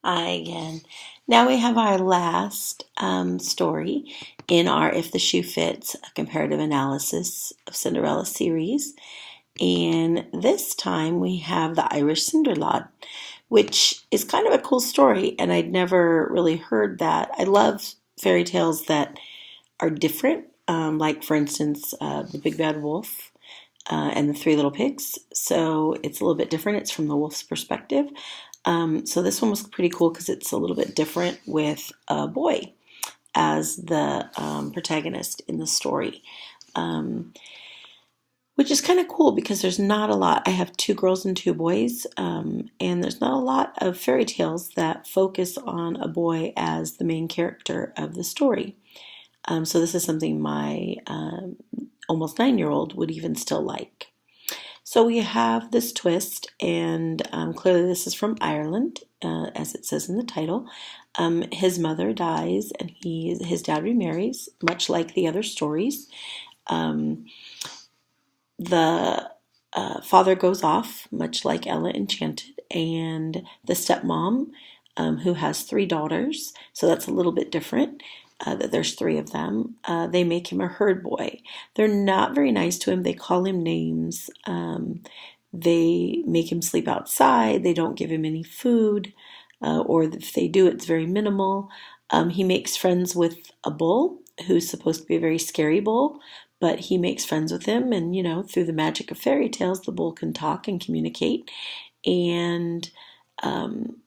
Hi again. Now we have our last story in our If the Shoe Fits, a comparative analysis of Cinderella series. And this time we have the Irish Cinderlad, which is kind of a cool story. And I'd never really heard that. I love fairy tales that are different, like, for instance, The Big Bad Wolf. And the Three Little Pigs. So it's a little bit different. It's from the wolf's perspective. So this one was pretty cool because it's a little bit different with a boy as the protagonist in the story, um, which is kind of cool because there's not a lot. I have two girls and two boys, and there's not a lot of fairy tales that focus on a boy as the main character of the story. So this is something my almost 9-year-old would even still like. So we have this twist, and clearly this is from Ireland, as it says in the title. His mother dies, and his dad remarries, much like the other stories. Um, the father goes off, much like Ella Enchanted, and the stepmom, who has three daughters, so that's a little bit different. That there's three of them. They make him a herd boy. They're not very nice to him. They call him names. They make him sleep outside. They don't give him any food, or if they do, it's very minimal. He makes friends with a bull who's supposed to be a very scary bull, but he makes friends with him, and through the magic of fairy tales, the bull can talk and communicate. And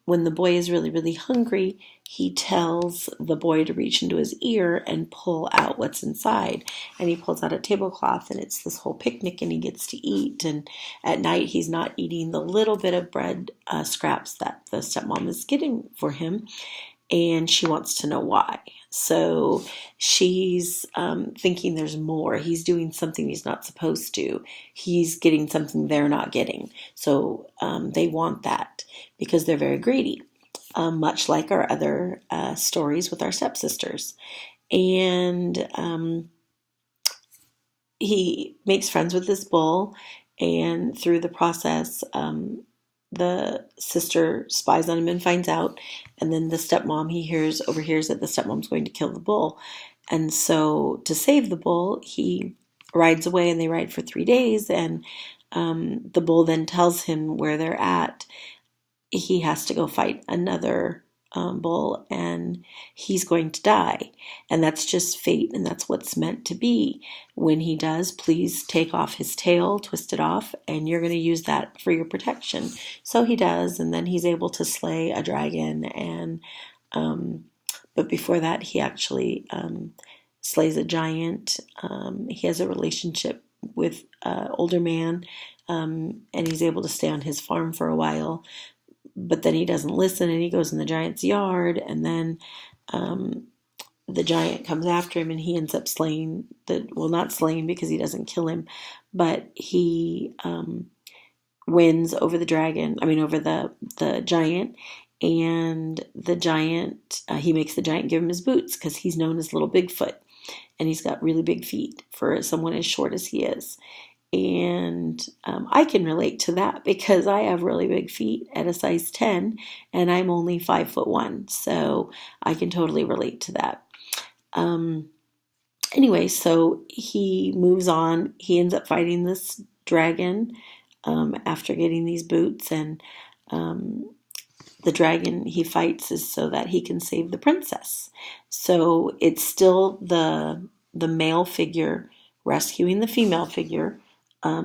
when the boy is really, really hungry, he tells the boy to reach into his ear and pull out what's inside. And he pulls out a tablecloth, and it's this whole picnic, and he gets to eat. And at night, he's not eating the little bit of bread scraps that the stepmom is getting for him, and she wants to know why. So she's thinking there's more. He's doing something he's not supposed to. He's getting something they're not getting. So they want that because they're very greedy, much like our other stories with our stepsisters. And he makes friends with this bull, and through the process, the sister spies on him and finds out, and then the stepmom overhears that the stepmom's going to kill the bull, and so to save the bull, he rides away, and they ride for 3 days, and the bull then tells him where they're at. He has to go fight another bull, and he's going to die, and that's just fate, and that's what's meant to be. When he does, please take off his tail, twist it off, and you're going to use that for your protection. So he does, and then he's able to slay a dragon, and but before that, he actually slays a giant. He has a relationship with an older man, and he's able to stay on his farm for a while, but then he doesn't listen, and he goes in the giant's yard, and then the giant comes after him, and he ends up slaying not slaying because he doesn't kill him, but he wins over over the giant, and the giant, he makes the giant give him his boots because he's known as Little Bigfoot, and he's got really big feet for someone as short as he is. And I can relate to that because I have really big feet at a size 10, and I'm only 5'1", so I can totally relate to that. Anyway, so he moves on. He ends up fighting this dragon after getting these boots, and the dragon he fights is so that he can save the princess. So it's still the male figure rescuing the female figure.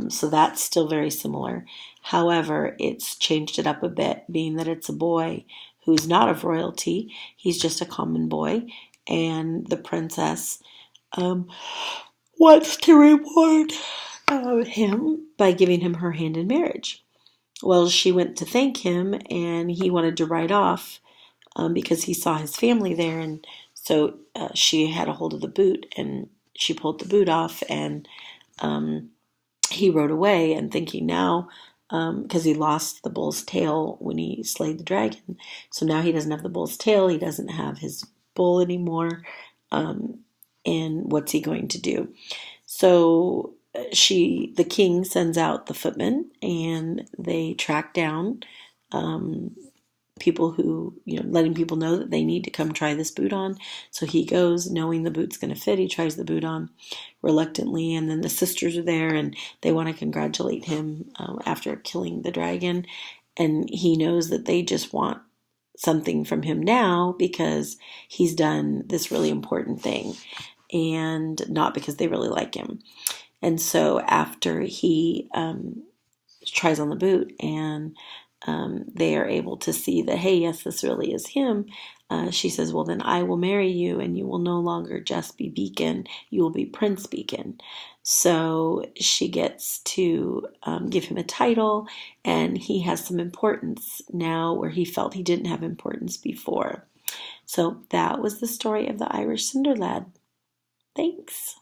So that's still very similar. However, it's changed it up a bit, being that it's a boy who's not of royalty. He's just a common boy, and the princess wants to reward him by giving him her hand in marriage. Well, she went to thank him, and he wanted to ride off because he saw his family there, and so she had a hold of the boot, and she pulled the boot off, and he rode away, and thinking now, because he lost the bull's tail when he slayed the dragon, so now he doesn't have the bull's tail, he doesn't have his bull anymore, and what's he going to do? So the king sends out the footmen, and they track down people who, letting people know that they need to come try this boot on. So he goes knowing the boot's going to fit. He tries the boot on reluctantly, and then the sisters are there and they want to congratulate him after killing the dragon. And he knows that they just want something from him now because he's done this really important thing, and not because they really like him. And so after he tries on the boot and they are able to see that, hey, yes, this really is him, she says, well, then I will marry you and you will no longer just be Beacon, you will be Prince Beacon. So she gets to give him a title, and he has some importance now where he felt he didn't have importance before. So that was the story of the Irish Cinder Lad. Thanks.